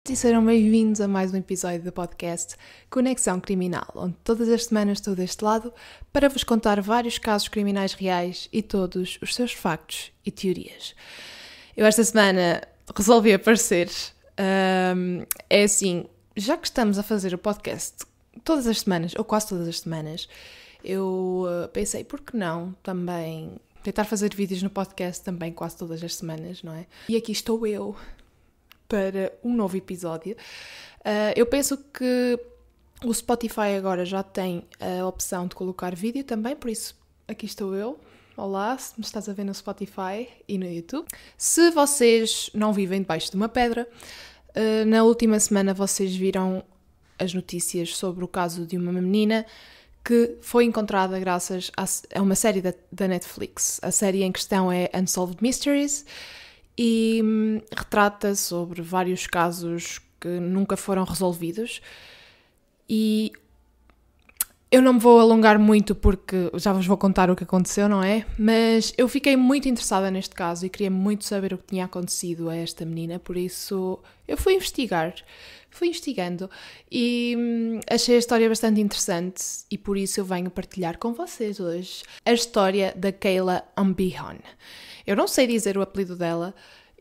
E sejam bem-vindos a mais um episódio do podcast Conexão Criminal, onde todas as semanas estou deste lado para vos contar vários casos criminais reais e todos os seus factos e teorias. Eu esta semana resolvi aparecer. É assim, já que estamos a fazer o podcast todas as semanas, ou quase todas as semanas, eu pensei, por que não também tentar fazer vídeos no podcast também quase todas as semanas, não é? E aqui estou eu para um novo episódio. Eu penso que o Spotify agora já tem a opção de colocar vídeo também, por isso aqui estou eu. Olá, se me estás a ver no Spotify e no YouTube. Se vocês não vivem debaixo de uma pedra, na última semana vocês viram as notícias sobre o caso de uma menina que foi encontrada graças a uma série da Netflix. A série em questão é Unsolved Mysteries e retrata sobre vários casos que nunca foram resolvidos. E eu não me vou alongar muito porque já vos vou contar o que aconteceu, não é? Mas eu fiquei muito interessada neste caso e queria muito saber o que tinha acontecido a esta menina, por isso eu fui investigando e achei a história bastante interessante e por isso eu venho partilhar com vocês hoje a história da Kayla Ambihon. Eu não sei dizer o apelido dela,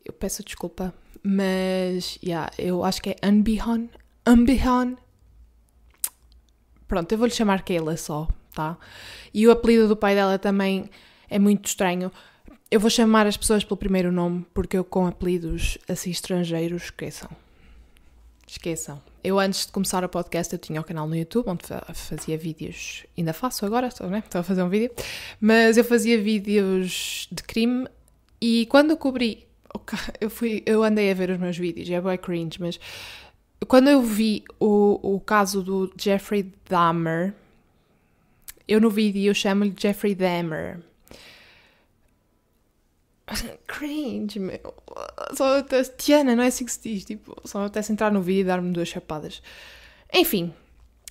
eu peço desculpa, mas eu acho que é Ambihon. Pronto, eu vou-lhe chamar Kayla só, tá? E o apelido do pai dela também é muito estranho. Eu vou chamar as pessoas pelo primeiro nome, porque eu com apelidos assim estrangeiros, esqueçam. Eu antes de começar o podcast eu tinha o canal no YouTube, onde fazia vídeos, ainda faço agora, estou a fazer um vídeo, mas eu fazia vídeos de crime e quando eu cobri, eu andei a ver os meus vídeos, é bem cringe, mas quando eu vi o caso do Jeffrey Dahmer, eu no vídeo eu chamo-lhe Jeffrey Dahmer. Cringe, meu. Só até Tiana, não é assim que se diz, tipo, só até se entrar no vídeo e dar-me 2 chapadas. Enfim,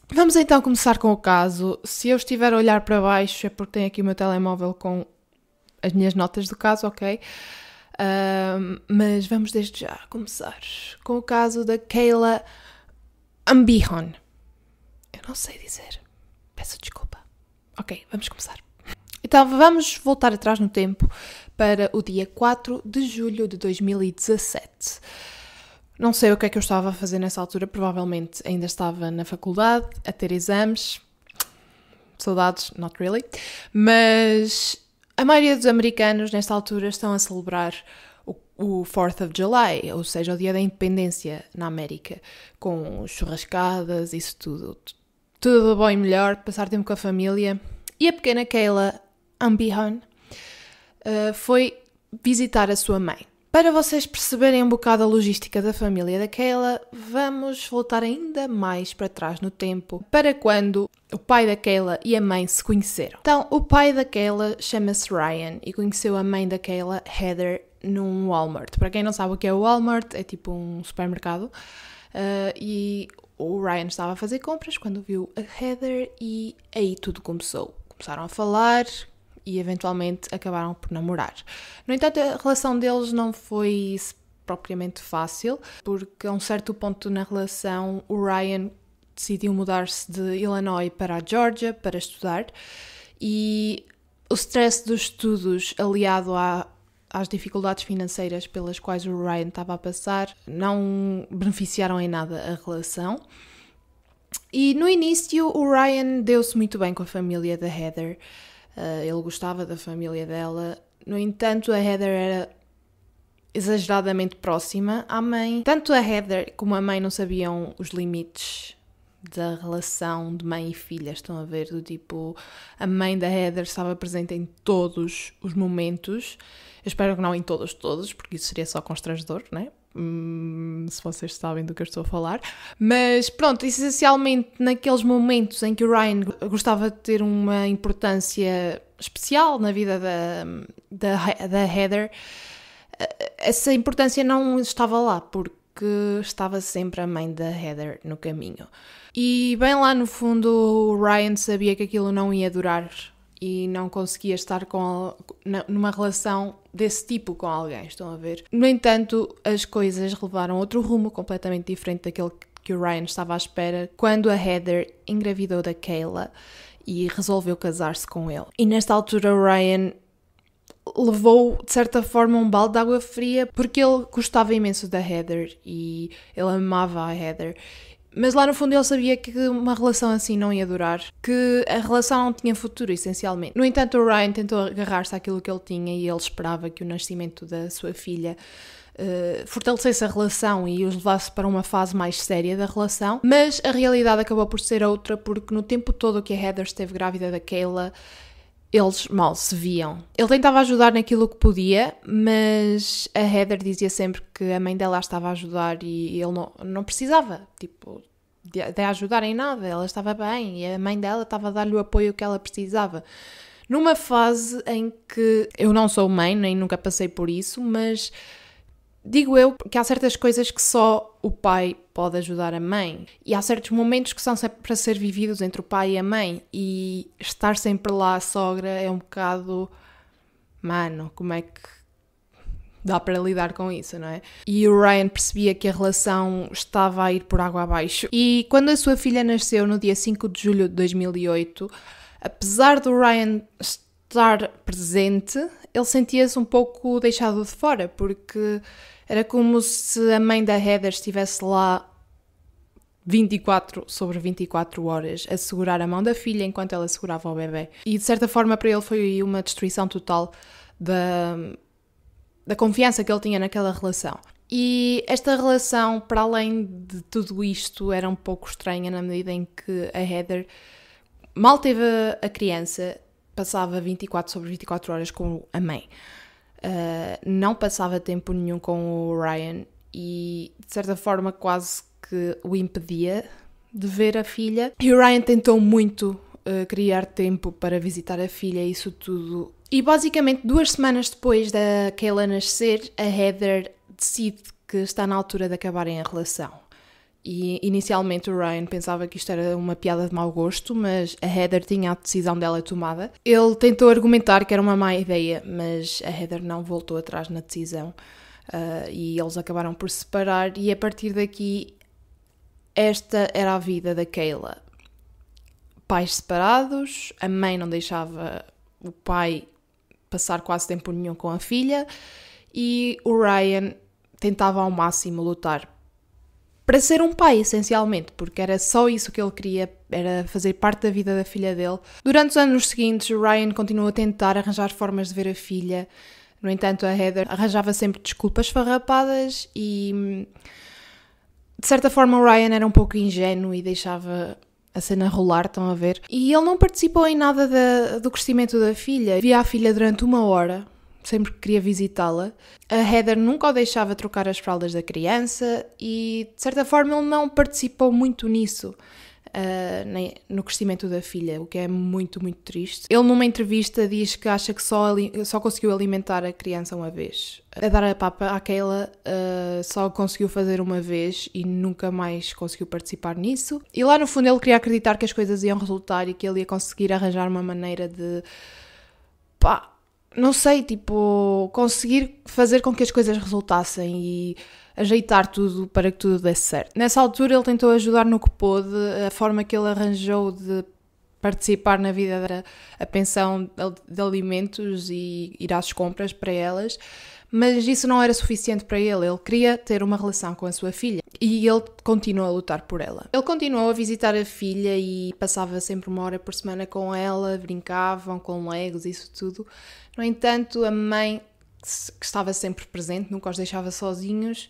vamos então começar com o caso. Se eu estiver a olhar para baixo é porque tenho aqui o meu telemóvel com as minhas notas do caso, ok? Mas vamos desde já começar com o caso da Kayla Ambihon. Eu não sei dizer. Peço desculpa. Ok, vamos começar. Então vamos voltar atrás no tempo para o dia 4 de julho de 2017. Não sei o que é que eu estava a fazer nessa altura, provavelmente ainda estava na faculdade, a ter exames. Saudades, not really. Mas a maioria dos americanos nesta altura estão a celebrar o 4th of July, ou seja, o dia da independência na América, com churrascadas, isso tudo. Tudo bom e melhor, passar tempo com a família. E a pequena Kayla Ambihon foi visitar a sua mãe. Para vocês perceberem um bocado a logística da família da Kayla, vamos voltar ainda mais para trás no tempo, para quando o pai da Kayla e a mãe se conheceram. Então, o pai da Kayla chama-se Ryan e conheceu a mãe da Kayla, Heather, num Walmart. Para quem não sabe o que é o Walmart, é tipo um supermercado. E o Ryan estava a fazer compras quando viu a Heather e aí tudo começou. Começaram a falar e eventualmente acabaram por namorar. No entanto, a relação deles não foi propriamente fácil, porque a um certo ponto na relação o Ryan decidiu mudar-se de Illinois para a Georgia para estudar e o stress dos estudos aliado às dificuldades financeiras pelas quais o Ryan estava a passar não beneficiaram em nada a relação. E no início o Ryan deu-se muito bem com a família da Heather. Ele gostava da família dela. No entanto, a Heather era exageradamente próxima à mãe. Tanto a Heather como a mãe não sabiam os limites da relação de mãe e filha. Estão a ver? Do tipo, a mãe da Heather estava presente em todos os momentos. Eu espero que não em todos, porque isso seria só constrangedor, não é? Se vocês sabem do que eu estou a falar. Mas pronto, essencialmente naqueles momentos em que o Ryan gostava de ter uma importância especial na vida da Heather, essa importância não estava lá, porque estava sempre a mãe da Heather no caminho. E bem lá no fundo o Ryan sabia que aquilo não ia durar e não conseguia estar numa relação desse tipo com alguém, estão a ver? No entanto, as coisas levaram outro rumo completamente diferente daquele que o Ryan estava à espera quando a Heather engravidou da Kayla e resolveu casar-se com ele. E nesta altura o Ryan levou, de certa forma, um balde de água fria porque ele gostava imenso da Heather e ele amava a Heather. Mas lá no fundo ele sabia que uma relação assim não ia durar, que a relação não tinha futuro, essencialmente. No entanto, o Ryan tentou agarrar-se àquilo que ele tinha e ele esperava que o nascimento da sua filha fortalecesse a relação e os levasse para uma fase mais séria da relação, mas a realidade acabou por ser outra, porque no tempo todo que a Heather esteve grávida da Kayla, eles mal se viam. Ele tentava ajudar naquilo que podia, mas a Heather dizia sempre que a mãe dela a estava a ajudar e ele não precisava, tipo, de ajudar em nada. Ela estava bem e a mãe dela estava a dar-lhe o apoio que ela precisava. Numa fase em que eu não sou mãe, nem nunca passei por isso, mas digo eu que há certas coisas que só o pai pode ajudar a mãe. E há certos momentos que são sempre para ser vividos entre o pai e a mãe. E estar sempre lá a sogra é um bocado... Mano, como é que dá para lidar com isso, não é? E o Ryan percebia que a relação estava a ir por água abaixo. E quando a sua filha nasceu no dia 5 de julho de 2008, apesar do Ryan estar presente, ele sentia-se um pouco deixado de fora, porque era como se a mãe da Heather estivesse lá 24 sobre 24 horas a segurar a mão da filha enquanto ela segurava o bebê. E de certa forma para ele foi uma destruição total da confiança que ele tinha naquela relação. E esta relação, para além de tudo isto, era um pouco estranha na medida em que a Heather mal teve a criança, passava 24 sobre 24 horas com a mãe. Não passava tempo nenhum com o Ryan e, de certa forma, quase que o impedia de ver a filha. E o Ryan tentou muito criar tempo para visitar a filha, isso tudo. E, basicamente, 2 semanas depois da Kayla nascer, a Heather decide que está na altura de acabarem a relação. E inicialmente o Ryan pensava que isto era uma piada de mau gosto, mas a Heather tinha a decisão dela tomada. Ele tentou argumentar que era uma má ideia, mas a Heather não voltou atrás na decisão e eles acabaram por se separar, e a partir daqui esta era a vida da Kayla. Pais separados, a mãe não deixava o pai passar quase tempo nenhum com a filha e o Ryan tentava ao máximo lutar para ser um pai, essencialmente, porque era só isso que ele queria, era fazer parte da vida da filha dele. Durante os anos seguintes, o Ryan continuou a tentar arranjar formas de ver a filha. No entanto, a Heather arranjava sempre desculpas farrapadas e, de certa forma, o Ryan era um pouco ingênuo e deixava a cena rolar, estão a ver? E ele não participou em nada do crescimento da filha. Via a filha durante 1 hora, sempre que queria visitá-la. A Heather nunca o deixava trocar as fraldas da criança e, de certa forma, ele não participou muito nisso, no crescimento da filha, o que é muito, muito triste. Ele, numa entrevista, diz que acha que só conseguiu alimentar a criança uma vez. A dar a papa à Kayla só conseguiu fazer uma vez e nunca mais conseguiu participar nisso. E lá, no fundo, ele queria acreditar que as coisas iam resultar e que ele ia conseguir arranjar uma maneira de... não sei, tipo, conseguir fazer com que as coisas resultassem e ajeitar tudo para que tudo desse certo. Nessa altura ele tentou ajudar no que pôde, a forma que ele arranjou de participar na vida da a pensão de alimentos e ir às compras para elas, mas isso não era suficiente para ele. Ele queria ter uma relação com a sua filha e ele continuou a lutar por ela. Ele continuou a visitar a filha e passava sempre 1 hora por semana com ela, brincavam com legos, isso tudo. No entanto, a mãe, que estava sempre presente, nunca os deixava sozinhos,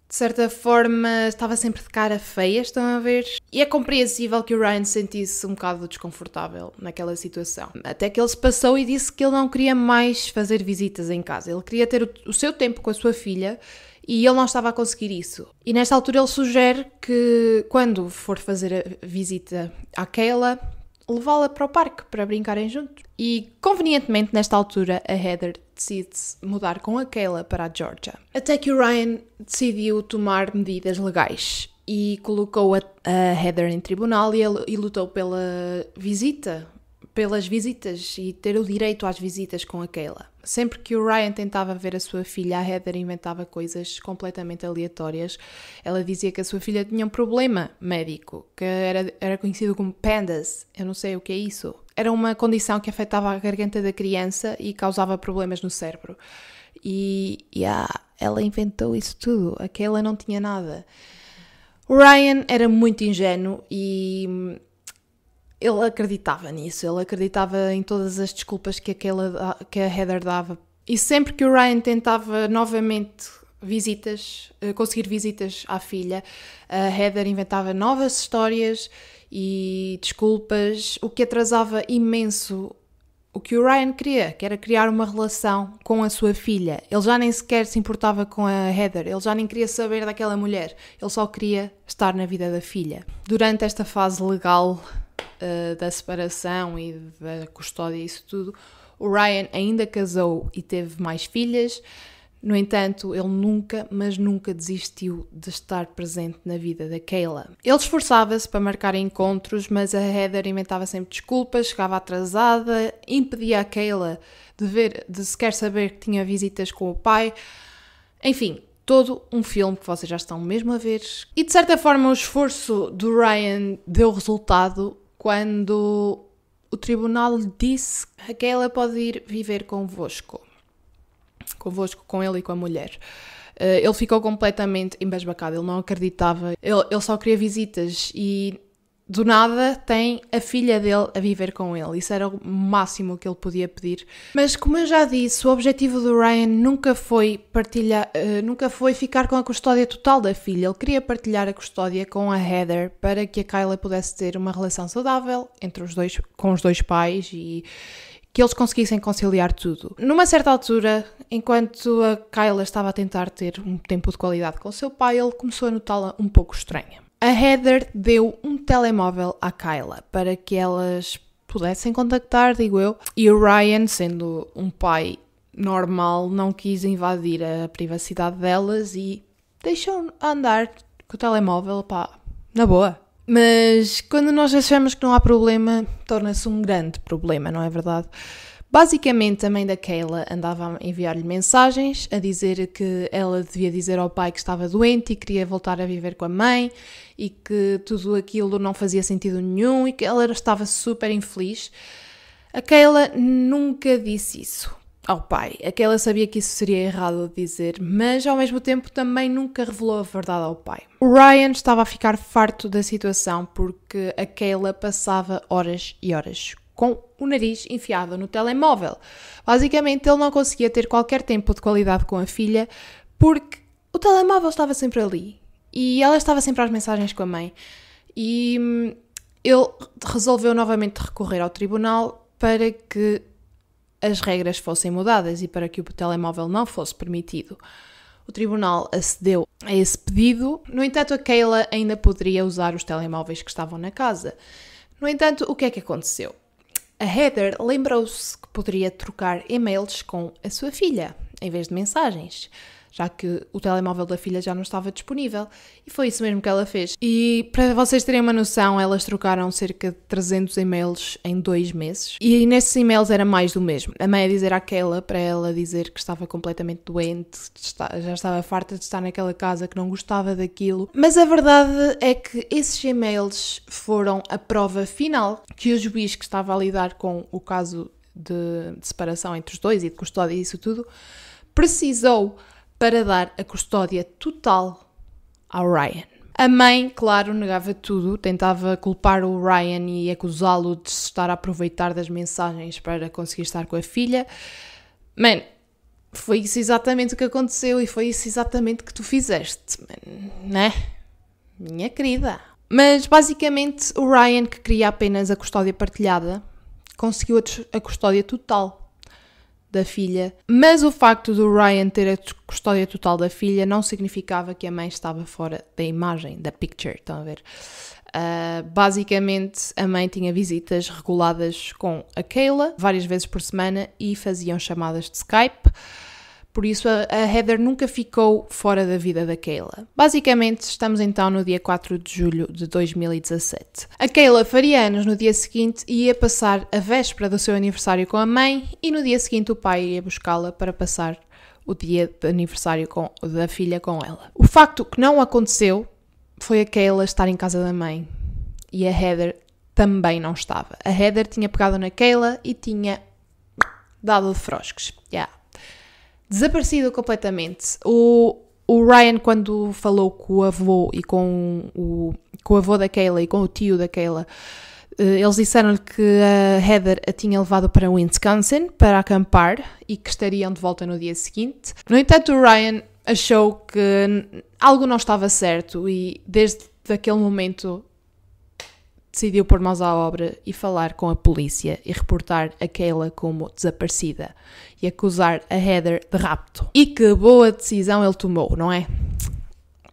de certa forma estava sempre de cara feia, estão a ver? E é compreensível que o Ryan se sentisse um bocado desconfortável naquela situação. Até que ele se passou e disse que ele não queria mais fazer visitas em casa. Ele queria ter o seu tempo com a sua filha e ele não estava a conseguir isso. E nesta altura ele sugere que, quando for fazer a visita à Kayla, levá-la para o parque para brincarem juntos. E, convenientemente, nesta altura, a Heather decide-se mudar com a Kayla para a Georgia. Até que o Ryan decidiu tomar medidas legais e colocou a Heather em tribunal e lutou pela visita, pelas visitas e ter o direito às visitas com a Kayla. Sempre que o Ryan tentava ver a sua filha, a Heather inventava coisas completamente aleatórias. Ela dizia que a sua filha tinha um problema médico, que era conhecido como PANDAS. Eu não sei o que é isso. Era uma condição que afetava a garganta da criança e causava problemas no cérebro. E ela inventou isso tudo. A Kayla não tinha nada. O Ryan era muito ingênuo e ele acreditava nisso. Ele acreditava em todas as desculpas que a Heather dava. E sempre que o Ryan tentava novamente conseguir visitas à filha, a Heather inventava novas histórias e desculpas, o que atrasava imenso o que o Ryan queria, que era criar uma relação com a sua filha. Ele já nem sequer se importava com a Heather, ele já nem queria saber daquela mulher, ele só queria estar na vida da filha. Durante esta fase legal da separação e da custódia e isso tudo, o Ryan ainda casou e teve mais filhas. No entanto, ele nunca desistiu de estar presente na vida da Kayla. Ele esforçava-se para marcar encontros, mas a Heather inventava sempre desculpas, chegava atrasada, impedia a Kayla de sequer saber que tinha visitas com o pai. Enfim, todo um filme que vocês já estão mesmo a ver. E de certa forma o esforço do Ryan deu resultado quando o tribunal lhe disse que a Kayla pode ir viver convosco, com ele e com a mulher. Ele ficou completamente embasbacado, ele não acreditava, ele só queria visitas e do nada tem a filha dele a viver com ele. Isso era o máximo que ele podia pedir. Mas como eu já disse, o objetivo do Ryan nunca foi ficar com a custódia total da filha. Ele queria partilhar a custódia com a Heather para que a Kayla pudesse ter uma relação saudável com os dois pais e que eles conseguissem conciliar tudo. Numa certa altura, enquanto a Kayla estava a tentar ter um tempo de qualidade com o seu pai, ele começou a notá-la um pouco estranha. A Heather deu um telemóvel à Kayla para que elas pudessem contactar, digo eu, e o Ryan, sendo um pai normal, não quis invadir a privacidade delas e deixou andar com o telemóvel, na boa. Mas quando nós achamos que não há problema, torna-se um grande problema, não é verdade? Basicamente, a mãe da Kayla andava a enviar-lhe mensagens a dizer que ela devia dizer ao pai que estava doente e queria voltar a viver com a mãe e que tudo aquilo não fazia sentido nenhum e que ela estava super infeliz. A Kayla nunca disse isso ao pai. A Kayla sabia que isso seria errado de dizer, mas ao mesmo tempo também nunca revelou a verdade ao pai. O Ryan estava a ficar farto da situação porque a Kayla passava horas e horas com o nariz enfiado no telemóvel. Basicamente, ele não conseguia ter qualquer tempo de qualidade com a filha porque o telemóvel estava sempre ali e ela estava sempre às mensagens com a mãe. E ele resolveu novamente recorrer ao tribunal para que as regras fossem mudadas e para que o telemóvel não fosse permitido. O tribunal acedeu a esse pedido. No entanto, a Kayla ainda poderia usar os telemóveis que estavam na casa. No entanto, o que é que aconteceu? A Heather lembrou-se que poderia trocar e-mails com a sua filha, em vez de mensagens, já que o telemóvel da filha já não estava disponível. E foi isso mesmo que ela fez. E para vocês terem uma noção, elas trocaram cerca de 300 e-mails em 2 meses. E nesses e-mails era mais do mesmo. A mãe a dizer à Kayla para ela dizer que estava completamente doente, já estava farta de estar naquela casa, que não gostava daquilo. Mas a verdade é que esses e-mails foram a prova final que o juiz que estava a lidar com o caso de separação entre os dois e de custódia e isso tudo, precisou para dar a custódia total ao Ryan. A mãe, claro, negava tudo, tentava culpar o Ryan e acusá-lo de se estar a aproveitar das mensagens para conseguir estar com a filha. Man, foi isso exatamente o que aconteceu e foi isso exatamente que tu fizeste, né? Minha querida. Mas, basicamente, o Ryan, que queria apenas a custódia partilhada, conseguiu a custódia total da filha, mas o facto do Ryan ter a custódia total da filha não significava que a mãe estava fora da imagem, da picture, estão a ver? Basicamente, a mãe tinha visitas reguladas com a Kayla várias vezes por semana e faziam chamadas de Skype, por isso a Heather nunca ficou fora da vida da Kayla. Basicamente, estamos então no dia 4 de julho de 2017. A Kayla faria anos no dia seguinte e ia passar a véspera do seu aniversário com a mãe, e no dia seguinte o pai ia buscá-la para passar o dia de aniversário da filha com ela. O facto que não aconteceu foi a Kayla estar em casa da mãe, e a Heather também não estava. A Heather tinha pegado na Kayla e tinha dado de frosques. Desaparecido completamente. O Ryan, quando falou com o avô e com o avô da Kayla e com o tio da Kayla, eles disseram-lhe que a Heather a tinha levado para Wisconsin para acampar e que estariam de volta no dia seguinte. No entanto, o Ryan achou que algo não estava certo e desde aquele momento decidiu pôr mãos à obra e falar com a polícia e reportar a Kayla como desaparecida e acusar a Heather de rapto. E que boa decisão ele tomou, não é?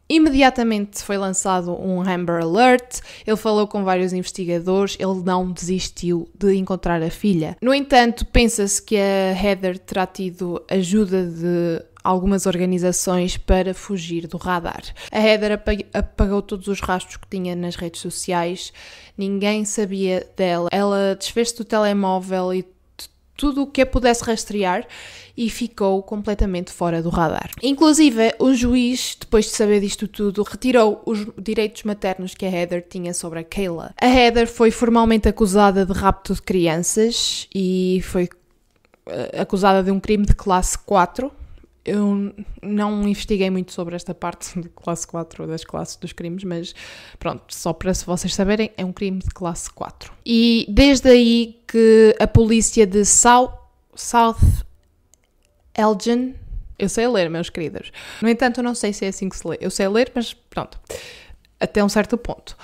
Imediatamente foi lançado um Amber Alert, ele falou com vários investigadores, ele não desistiu de encontrar a filha. No entanto, pensa-se que a Heather terá tido ajuda de algumas organizações para fugir do radar. A Heather apagou todos os rastros que tinha nas redes sociais, ninguém sabia dela. Ela desfez-se do telemóvel e tudo o que a pudesse rastrear e ficou completamente fora do radar. Inclusive, o juiz, depois de saber disto tudo, retirou os direitos maternos que a Heather tinha sobre a Kayla. A Heather foi formalmente acusada de rapto de crianças e foi acusada de um crime de classe 4. Eu não investiguei muito sobre esta parte de classe 4 das classes dos crimes, mas pronto, só para se vocês saberem, é um crime de classe 4. E desde aí que a polícia de South Elgin, eu sei ler, meus queridos. No entanto, eu não sei se é assim que se lê. Eu sei ler, mas pronto, até um certo ponto.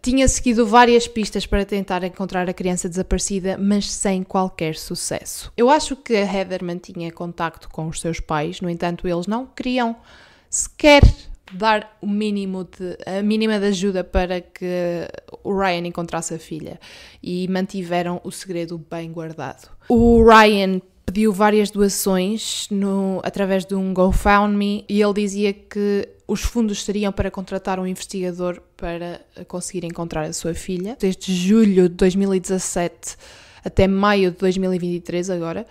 Tinha seguido várias pistas para tentar encontrar a criança desaparecida, mas sem qualquer sucesso. Eu acho que a Heather mantinha contacto com os seus pais, no entanto eles não queriam sequer dar a mínima de ajuda para que o Ryan encontrasse a filha e mantiveram o segredo bem guardado. O Ryan pediu várias doações através de um GoFundMe e ele dizia que os fundos seriam para contratar um investigador para conseguir encontrar a sua filha. Desde julho de 2017 até maio de 2023 agora,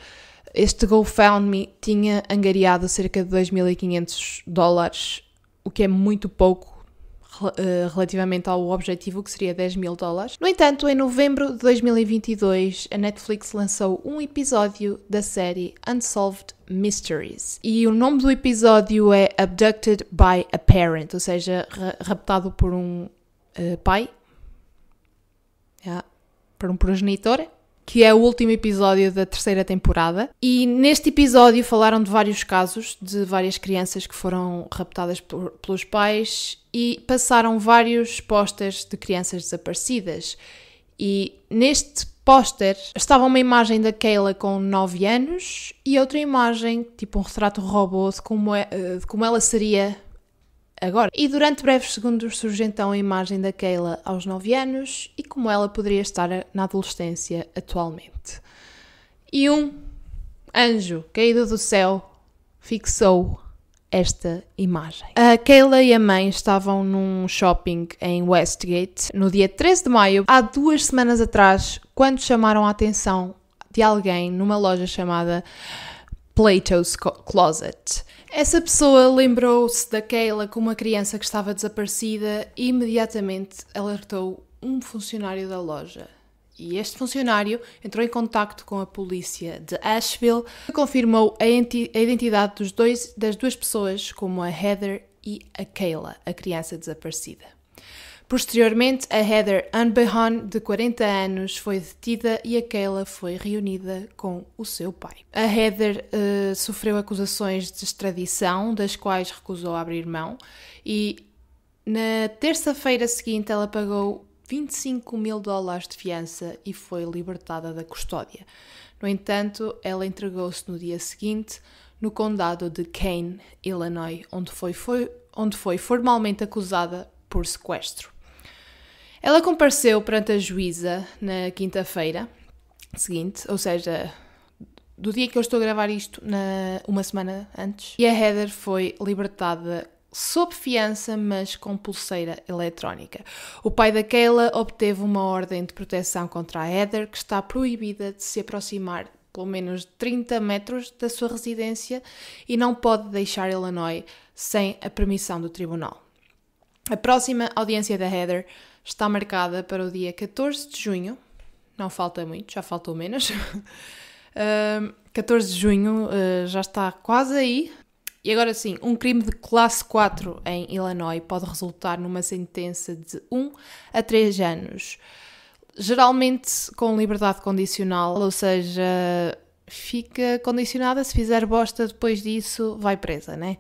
este GoFundMe tinha angariado cerca de $2.500, o que é muito pouco relativamente ao objetivo, que seria $10.000. No entanto, em novembro de 2022, a Netflix lançou um episódio da série Unsolved Mysteries. E o nome do episódio é Abducted by a Parent, ou seja, raptado por um pai, por um progenitor, que é o último episódio da terceira temporada. E neste episódio falaram de vários casos, de várias crianças que foram raptadas pelos pais e passaram vários pósteres de crianças desaparecidas. E neste póster estava uma imagem da Kayla com 9 anos e outra imagem, tipo um retrato robô de como ela seria agora. E durante breves segundos surge então a imagem da Kayla aos 9 anos e como ela poderia estar na adolescência atualmente. E um anjo caído do céu fixou esta imagem. A Kayla e a mãe estavam num shopping em Westgate no dia 13 de maio, há 2 semanas atrás, quando chamaram a atenção de alguém numa loja chamada Plato's Closet. Essa pessoa lembrou-se da Kayla como uma criança que estava desaparecida e imediatamente alertou um funcionário da loja. E este funcionário entrou em contacto com a polícia de Asheville e confirmou a identidade das duas pessoas como a Heather e a Kayla, a criança desaparecida. Posteriormente, a Heather Unbehon, de 40 anos, foi detida e a Kayla foi reunida com o seu pai. A Heather sofreu acusações de extradição, das quais recusou abrir mão, e na terça-feira seguinte ela pagou $25.000 de fiança e foi libertada da custódia. No entanto, ela entregou-se no dia seguinte no condado de Kane, Illinois, onde foi formalmente acusada por sequestro. Ela compareceu perante a juíza na quinta-feira seguinte, ou seja, do dia que eu estou a gravar isto, uma semana antes, e a Heather foi libertada sob fiança, mas com pulseira eletrónica. O pai da Kayla obteve uma ordem de proteção contra a Heather, que está proibida de se aproximar pelo menos 30 metros da sua residência e não pode deixar Illinois sem a permissão do tribunal. A próxima audiência da Heather está marcada para o dia 14 de junho, não falta muito, já faltou menos. 14 de junho já está quase aí. E agora sim, um crime de classe 4 em Illinois pode resultar numa sentença de 1 a 3 anos. Geralmente com liberdade condicional, ou seja, fica condicionada, se fizer bosta depois disso, vai presa, né?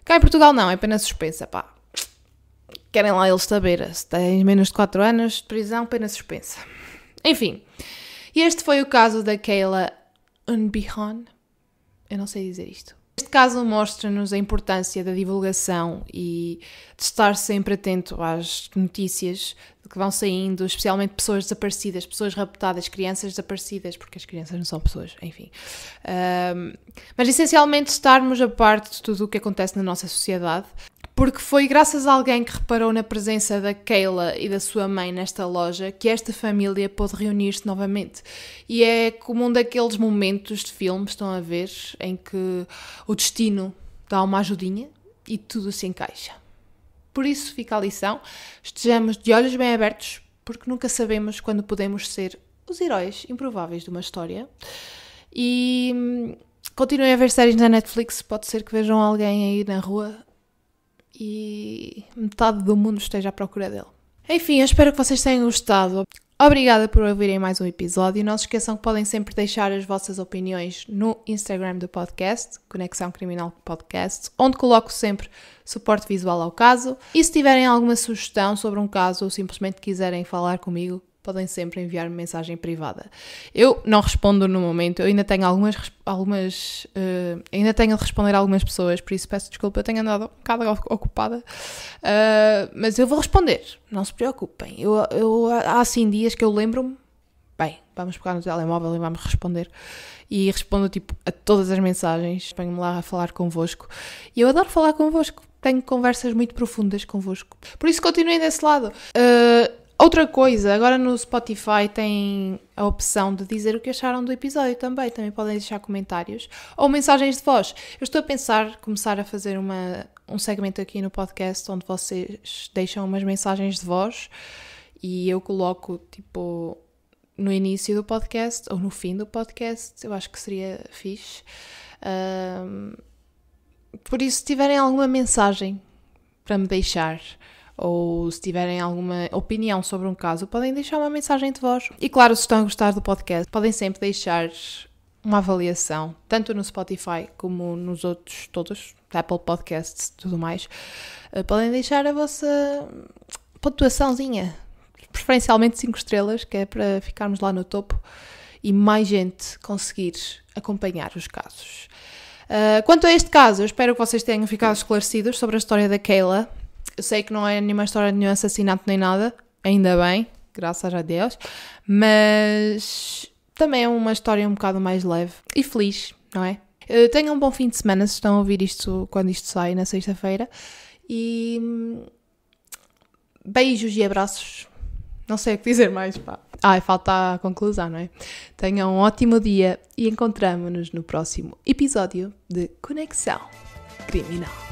Cá em Portugal não, é pena suspensa, pá. Querem lá eles saber, se tens menos de 4 anos de prisão, pena suspensa. Enfim, este foi o caso da Kayla Unbihon. Eu não sei dizer isto. Este caso mostra-nos a importância da divulgação e de estar sempre atento às notícias que vão saindo, especialmente pessoas desaparecidas, pessoas raptadas, crianças desaparecidas, porque as crianças não são pessoas, enfim. Mas essencialmente estarmos a par de tudo o que acontece na nossa sociedade, porque foi graças a alguém que reparou na presença da Kayla e da sua mãe nesta loja que esta família pôde reunir-se novamente. E é como um daqueles momentos de filme, estão a ver, em que o destino dá uma ajudinha e tudo se encaixa. Por isso fica a lição, estejamos de olhos bem abertos, porque nunca sabemos quando podemos ser os heróis improváveis de uma história. E continuem a ver séries na Netflix, pode ser que vejam alguém aí na rua e metade do mundo esteja à procura dele. Enfim, eu espero que vocês tenham gostado. Obrigada por ouvirem mais um episódio. Não se esqueçam que podem sempre deixar as vossas opiniões no Instagram do podcast, Conexão Criminal Podcast, onde coloco sempre suporte visual ao caso. E se tiverem alguma sugestão sobre um caso ou simplesmente quiserem falar comigo, podem sempre enviar-me mensagem privada. Eu não respondo no momento, eu ainda tenho ainda tenho de responder a algumas pessoas, por isso peço desculpa, eu tenho andado um bocado ocupada, mas eu vou responder, não se preocupem. Há assim dias que eu lembro-me, bem, vamos pegar no telemóvel e vamos responder. E respondo tipo a todas as mensagens, venho-me lá a falar convosco. E eu adoro falar convosco, tenho conversas muito profundas convosco. Por isso continuem desse lado. Outra coisa, agora no Spotify tem a opção de dizer o que acharam do episódio também podem deixar comentários ou mensagens de voz. Eu estou a pensar começar a fazer um segmento aqui no podcast onde vocês deixam umas mensagens de voz e eu coloco tipo no início do podcast ou no fim do podcast, eu acho que seria fixe. Por isso, se tiverem alguma mensagem para me deixar ou se tiverem alguma opinião sobre um caso, podem deixar uma mensagem de voz. E claro, se estão a gostar do podcast, podem sempre deixar uma avaliação, tanto no Spotify como nos outros todos, Apple Podcasts e tudo mais. Podem deixar a vossa pontuaçãozinha, preferencialmente 5 estrelas, que é para ficarmos lá no topo e mais gente conseguir acompanhar os casos. Quanto a este caso, eu espero que vocês tenham ficado esclarecidos sobre a história da Kayla. Eu sei que não é nenhuma história de nenhum assassinato nem nada, ainda bem, graças a Deus, mas também é uma história um bocado mais leve e feliz, não é? Tenham um bom fim de semana se estão a ouvir isto quando isto sai, na sexta-feira, e beijos e abraços, não sei o que dizer mais, pá. Falta a conclusão, não é? Tenham um ótimo dia e encontramo-nos no próximo episódio de Conexão Criminal.